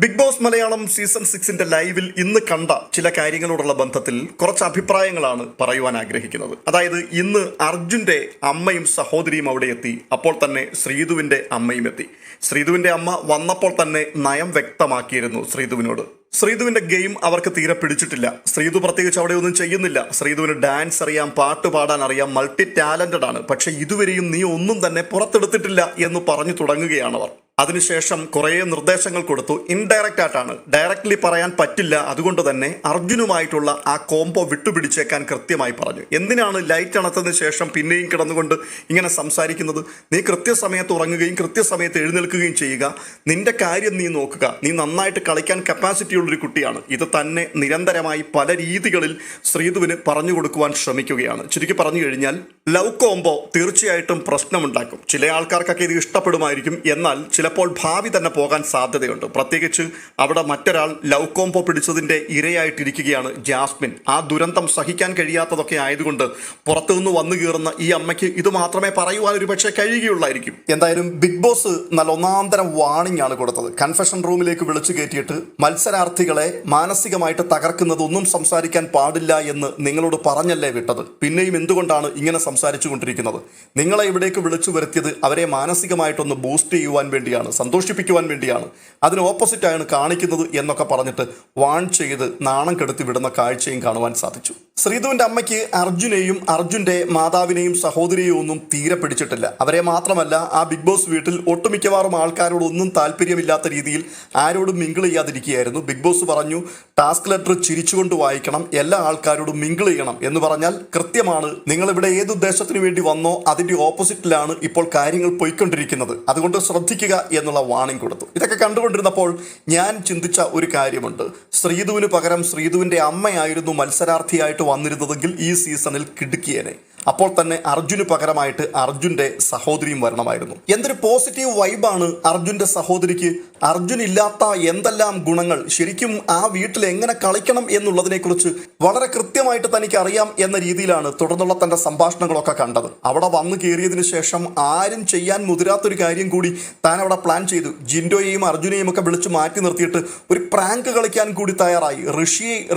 Big boss Malayalam season 6 ലൈവിൽ ഇന്ന് കണ്ട ചില കാര്യങ്ങളോടുള്ള ബന്ധത്തിൽ കുറച്ച് അഭിപ്രായങ്ങളാണ് പറയുവാൻ ആഗ്രഹിക്കുന്നത്. അതായത് ഇന്ന് അർജുന്റെ അമ്മയും സഹോദരിയും അവിടെ എത്തി. അപ്പോൾ തന്നെ ശ്രീതുവിന്റെ അമ്മയും എത്തി. ശ്രീതുവിന്റെ അമ്മ വന്നപ്പോൾ തന്നെ നയം വ്യക്തമാക്കിയിരുന്നു ശ്രീതുവിനോട്. ശ്രീതുവിന്റെ ഗെയിം അവർക്ക് തീരെ പിടിച്ചിട്ടില്ല. ശ്രീതു പ്രത്യേകിച്ച് അവിടെ ഒന്നും ചെയ്യുന്നില്ല. ശ്രീതുവിന് ഡാൻസ് അറിയാം, പാട്ട് പാടാൻ അറിയാം, മൾട്ടി ടാലന്റഡ് ആണ്. പക്ഷെ ഇതുവരെയും നീ ഒന്നും തന്നെ പുറത്തെടുത്തിട്ടില്ല എന്ന് പറഞ്ഞു തുടങ്ങുകയാണ് അവർ. അതിനുശേഷം കുറേ നിർദ്ദേശങ്ങൾ കൊടുത്തു. ഇൻഡയറക്റ്റ് ആയിട്ടാണ്, ഡയറക്റ്റ്ലി പറയാൻ പറ്റില്ല. അതുകൊണ്ട് തന്നെ അർജുനുമായിട്ടുള്ള ആ കോംബോ വിട്ടുപിടിച്ചേക്കാൻ കൃത്യമായി പറഞ്ഞു. എന്തിനാണ് ലൈറ്റ് അണത്തതിന് ശേഷം പിന്നെയും കിടന്നുകൊണ്ട് ഇങ്ങനെ സംസാരിക്കുന്നത്? നീ കൃത്യസമയത്ത് ഉറങ്ങുകയും കൃത്യസമയത്ത് എഴുന്നേൽക്കുകയും ചെയ്യുക. നിന്റെ കാര്യം നീ നോക്കുക. നീ നന്നായിട്ട് കളിക്കാൻ കപ്പാസിറ്റി ഉള്ളൊരു കുട്ടിയാണ്. ഇത് തന്നെ നിരന്തരമായി പല രീതികളിൽ ശ്രീതുവിന് പറഞ്ഞു കൊടുക്കുവാൻ ശ്രമിക്കുകയാണ്. ചുരുക്കി പറഞ്ഞു കഴിഞ്ഞാൽ ലവ് കോംബോ തീർച്ചയായിട്ടും പ്രശ്നമുണ്ടാക്കും. ചില ആൾക്കാർക്കൊക്കെ ഇത് ഇഷ്ടപ്പെടുമായിരിക്കും. എന്നാൽ ചിലപ്പോൾ ഭാവി തന്നെ പോകാൻ സാധ്യതയുണ്ട്. പ്രത്യേകിച്ച് അവിടെ മറ്റൊരാൾ ലവ് കോംബോ പിടിച്ചതിൻ്റെ ഇരയായിട്ടിരിക്കുകയാണ് ജാസ്മിൻ. ആ ദുരന്തം സഹിക്കാൻ കഴിയാത്തതൊക്കെ ആയതുകൊണ്ട് പുറത്തുനിന്ന് വന്നു കയറുന്ന ഈ അമ്മയ്ക്ക് ഇത് മാത്രമേ പറയുവാൻ ഒരു പക്ഷേ കഴിയുകയുള്ളായിരിക്കും. എന്തായാലും ബിഗ് ബോസ് നല്ല ഒന്നാന്തരം വാണിംഗ് ആണ് കൊടുത്തത്. കൺഫെഷൻ റൂമിലേക്ക് വിളിച്ചു കയറ്റിയിട്ട് മത്സരാർത്ഥികളെ മാനസികമായിട്ട് തകർക്കുന്നത് ഒന്നും സംസാരിക്കാൻ പാടില്ല എന്ന് നിങ്ങളോട് പറഞ്ഞല്ലേ വിട്ടത്. പിന്നെയും എന്തുകൊണ്ടാണ് ഇങ്ങനെ സംസാരിച്ചു കൊണ്ടിരിക്കുന്നത്? നിങ്ങളെ ഇവിടേക്ക് വിളിച്ചു വരുത്തിയത് അവരെ മാനസികമായിട്ടൊന്ന് ബൂസ്റ്റ് ചെയ്യുവാൻ വേണ്ടിയാണ്, സന്തോഷിപ്പിക്കുവാൻ വേണ്ടിയാണ്. അതിന് ഓപ്പോസിറ്റായാണ് കാണിക്കുന്നത് എന്നൊക്കെ പറഞ്ഞിട്ട് വാൺ ചെയ്ത് നാണം കെടുത്തി വിടുന്ന കാഴ്ചയും കാണുവാൻ സാധിച്ചു. ശ്രീതുവിന്റെ അമ്മയ്ക്ക് അർജുനെയും അർജുന്റെ മാതാവിനെയും സഹോദരിയെയും ഒന്നും തീരെ പിടിച്ചിട്ടില്ല. അവരെ മാത്രമല്ല, ആ ബിഗ് ബോസ് വീട്ടിൽ ഒട്ടുമിക്കവാറും ആൾക്കാരോടൊന്നും താല്പര്യമില്ലാത്ത രീതിയിൽ ആരോടും മിങ്കിൾ ചെയ്യാതിരിക്കുകയായിരുന്നു. ബിഗ് ബോസ് പറഞ്ഞു, ടാസ്ക് ലെറ്റർ ചിരിച്ചുകൊണ്ട് വായിക്കണം, എല്ലാ ആൾക്കാരോടും മിങ്കിൾ ചെയ്യണം എന്ന് പറഞ്ഞാൽ കൃത്യമാണ്. നിങ്ങളിവിടെ ഏത് ഉദ്ദേശത്തിന് വേണ്ടി വന്നോ അതിന്റെ ഓപ്പോസിറ്റിലാണ് ഇപ്പോൾ കാര്യങ്ങൾ പോയിക്കൊണ്ടിരിക്കുന്നത്. അതുകൊണ്ട് ശ്രദ്ധിക്കുക എന്നുള്ള വാണിംഗ് കൊടുത്തു. ഇതൊക്കെ കണ്ടുകൊണ്ടിരുന്നപ്പോൾ ഞാൻ ചിന്തിച്ച ഒരു കാര്യമുണ്ട്. ശ്രീതുവിന് പകരം ശ്രീതുവിന്റെ അമ്മയായിരുന്നു മത്സരാർത്ഥിയായിട്ട് വന്നിരുന്നതെങ്കിൽ ഈ സീസണിൽ കിടുക്കിയേനെ. അപ്പോൾ തന്നെ അർജുന് പകരമായിട്ട് അർജുന്റെ സഹോദരിയും വരണമായിരുന്നു. എന്തൊരു പോസിറ്റീവ് വൈബാണ് അർജുന്റെ സഹോദരിക്ക്. അർജുൻ ഇല്ലാത്ത എന്തെല്ലാം ഗുണങ്ങൾ. ശരിക്കും ആ വീട്ടിൽ എങ്ങനെ കളിക്കണം എന്നുള്ളതിനെ കുറിച്ച് വളരെ കൃത്യമായിട്ട് തനിക്ക് അറിയാം എന്ന രീതിയിലാണ് തുടർന്നുള്ള തന്റെ സംഭാഷണങ്ങളൊക്കെ കണ്ടത്. അവിടെ വന്നു കയറിയതിനു ശേഷം ആരും ചെയ്യാൻ മുതിരാത്തൊരു കാര്യം കൂടി താൻ അവിടെ പ്ലാൻ ചെയ്തു. ജിൻഡോയെയും അർജുനെയും ഒക്കെ വിളിച്ച് മാറ്റി നിർത്തിയിട്ട് ഒരു പ്രാങ്ക് കളിക്കാൻ കൂടി തയ്യാറായി.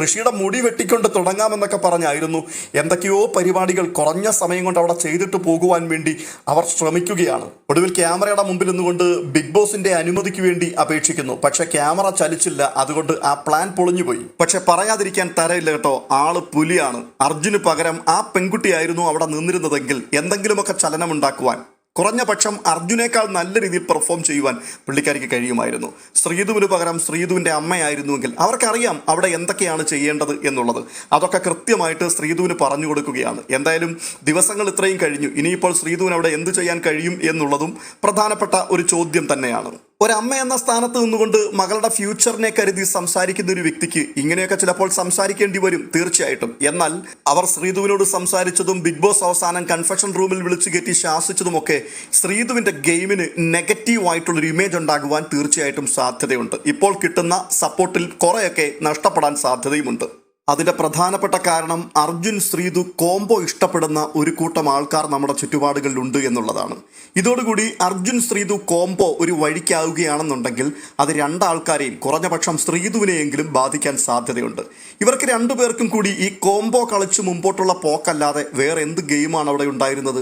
ഋഷിയുടെ മുടി വെട്ടിക്കൊണ്ട് തുടങ്ങാമെന്നൊക്കെ പറഞ്ഞായിരുന്നു എന്തൊക്കെയോ പരിപാടികൾ കുറഞ്ഞ സമയം കൊണ്ട് അവിടെ ചെയ്തിട്ട് പോകുവാൻ വേണ്ടി അവർ ശ്രമിക്കുകയാണ്. ഒടുവിൽ ക്യാമറയുടെ മുമ്പിൽ നിന്നുകൊണ്ട് ബിഗ് ബോസിന്റെ അനുമതിക്ക് വേണ്ടി അപേക്ഷിക്കുന്നു. പക്ഷെ ക്യാമറ ചലിച്ചില്ല. അതുകൊണ്ട് ആ പ്ലാൻ പൊളിഞ്ഞുപോയി. പക്ഷെ പറയാതിരിക്കാൻ തരയില്ല കേട്ടോ, ആള് പുലിയാണ്. അർജുന് പകരം ആ പെൺകുട്ടിയായിരുന്നു അവിടെ നിന്നിരുന്നതെങ്കിൽ എന്തെങ്കിലുമൊക്കെ ചലനമുണ്ടാക്കുവാൻ, കുറഞ്ഞ പക്ഷം അർജുനേക്കാൾ നല്ല രീതിയിൽ പെർഫോം ചെയ്യുവാൻ പുള്ളിക്കാരിക്ക് കഴിയുമായിരുന്നു. ശ്രീതുവിന് പകരം ശ്രീതുവിൻ്റെ അമ്മയായിരുന്നുവെങ്കിൽ അവർക്കറിയാം അവിടെ എന്തൊക്കെയാണ് ചെയ്യേണ്ടത് എന്നുള്ളത്. അതൊക്കെ കൃത്യമായിട്ട് ശ്രീതുവിന് പറഞ്ഞു കൊടുക്കുകയാണ്. എന്തായാലും ദിവസങ്ങൾ ഇത്രയും കഴിഞ്ഞു. ഇനിയിപ്പോൾ ശ്രീതുവിന് അവിടെ എന്ത് ചെയ്യാൻ കഴിയും എന്നുള്ളതും പ്രധാനപ്പെട്ട ഒരു ചോദ്യം തന്നെയാണ്. ഒരമ്മ എന്ന സ്ഥാനത്ത് നിന്നുകൊണ്ട് മകളുടെ ഫ്യൂച്ചറിനെ കരുതി സംസാരിക്കുന്ന ഒരു വ്യക്തിക്ക് ഇങ്ങനെയൊക്കെ ചിലപ്പോൾ സംസാരിക്കേണ്ടി വരും തീർച്ചയായിട്ടും. എന്നാൽ അവർ ശ്രീതുവിനോട് സംസാരിച്ചതും ബിഗ് ബോസ് അവസാനം കൺഫെഷൻ റൂമിൽ വിളിച്ചു കയറ്റി ശാസിച്ചതുമൊക്കെ ശ്രീതുവിന്റെ ഗെയിമിന് നെഗറ്റീവായിട്ടുള്ളൊരു ഇമേജ് ഉണ്ടാകുവാൻ തീർച്ചയായിട്ടും സാധ്യതയുണ്ട്. ഇപ്പോൾ കിട്ടുന്ന സപ്പോർട്ടിൽ കുറേയൊക്കെ നഷ്ടപ്പെടാൻ സാധ്യതയുമുണ്ട്. അതിൻ്റെ പ്രധാനപ്പെട്ട കാരണം അർജുൻ ശ്രീതു കോംബോ ഇഷ്ടപ്പെടുന്ന ഒരു കൂട്ടം ആൾക്കാർ നമ്മുടെ ചുറ്റുപാടുകളിലുണ്ട് എന്നുള്ളതാണ്. ഇതോടുകൂടി അർജുൻ ശ്രീതു കോംബോ ഒരു വഴിക്കാവുകയാണെന്നുണ്ടെങ്കിൽ അത് രണ്ടാൾക്കാരെയും, കുറഞ്ഞ പക്ഷം ശ്രീതുവിനെയെങ്കിലും ബാധിക്കാൻ സാധ്യതയുണ്ട്. ഇവർക്ക് രണ്ടുപേർക്കും കൂടി ഈ കോംബോ കളിച്ച് മുമ്പോട്ടുള്ള പോക്കല്ലാതെ വേറെ എന്ത് ഗെയിമാണ് അവിടെ ഉണ്ടായിരുന്നത്?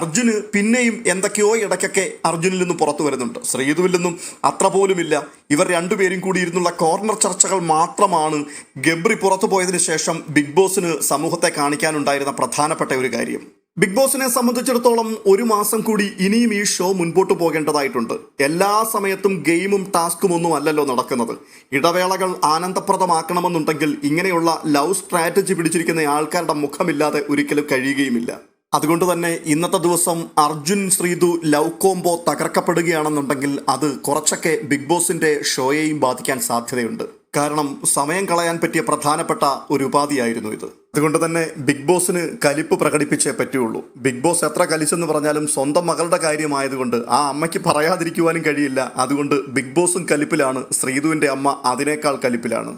അർജുന് പിന്നെയും എന്തൊക്കെയോ ഇടയ്ക്കൊക്കെ അർജുനിൽ നിന്നും പുറത്തു വരുന്നുണ്ട്. ശ്രീതുവിൽ നിന്നും അത്ര പോലുമില്ല. ഇവർ രണ്ടുപേരും കൂടി ഇരുന്നുള്ള കോർണർ ചർച്ചകൾ മാത്രമാണ് ഗബ്രി പുറത്തു പോയതിനു ശേഷം ബിഗ് ബോസിന് സമൂഹത്തെ കാണിക്കാനുണ്ടായിരുന്ന പ്രധാനപ്പെട്ട ഒരു കാര്യം. ബിഗ് ബോസിനെ സംബന്ധിച്ചിടത്തോളം ഒരു മാസം കൂടി ഇനിയും ഈ ഷോ മുൻപോട്ട് പോകേണ്ടതായിട്ടുണ്ട്. എല്ലാ സമയത്തും ഗെയിമും ടാസ്കും ഒന്നും അല്ലല്ലോ നടക്കുന്നത്. ഇടവേളകൾ ആനന്ദപ്രദമാക്കണമെന്നുണ്ടെങ്കിൽ ഇങ്ങനെയുള്ള ലവ് സ്ട്രാറ്റജി പിടിച്ചിരിക്കുന്ന ആൾക്കാരുടെ മുഖമില്ലാതെ ഒരിക്കലും കഴിയുകയുമില്ല. അതുകൊണ്ട് തന്നെ ഇന്നത്തെ ദിവസം അർജുൻ ശ്രീതു ലവ് കോംബോ തകർക്കപ്പെടുകയാണെന്നുണ്ടെങ്കിൽ അത് കുറച്ചൊക്കെ ബിഗ് ബോസിന്റെ ഷോയെയും ബാധിക്കാൻ സാധ്യതയുണ്ട്. കാരണം സമയം കളയാൻ പറ്റിയ പ്രധാനപ്പെട്ട ഒരു ഉപാധിയായിരുന്നു ഇത്. അതുകൊണ്ട് തന്നെ ബിഗ് ബോസിന് കലിപ്പ് പ്രകടിപ്പിച്ചേ പറ്റുള്ളൂ. ബിഗ് ബോസ് എത്ര കലിച്ചെന്ന് പറഞ്ഞാലും സ്വന്തം മകളുടെ കാര്യമായതുകൊണ്ട് ആ അമ്മയ്ക്ക് പറയാതിരിക്കുവാനും കഴിയില്ല. അതുകൊണ്ട് ബിഗ് ബോസും കലിപ്പിലാണ്, ശ്രീതുവിൻ്റെ അമ്മ അതിനേക്കാൾ കലിപ്പിലാണ്.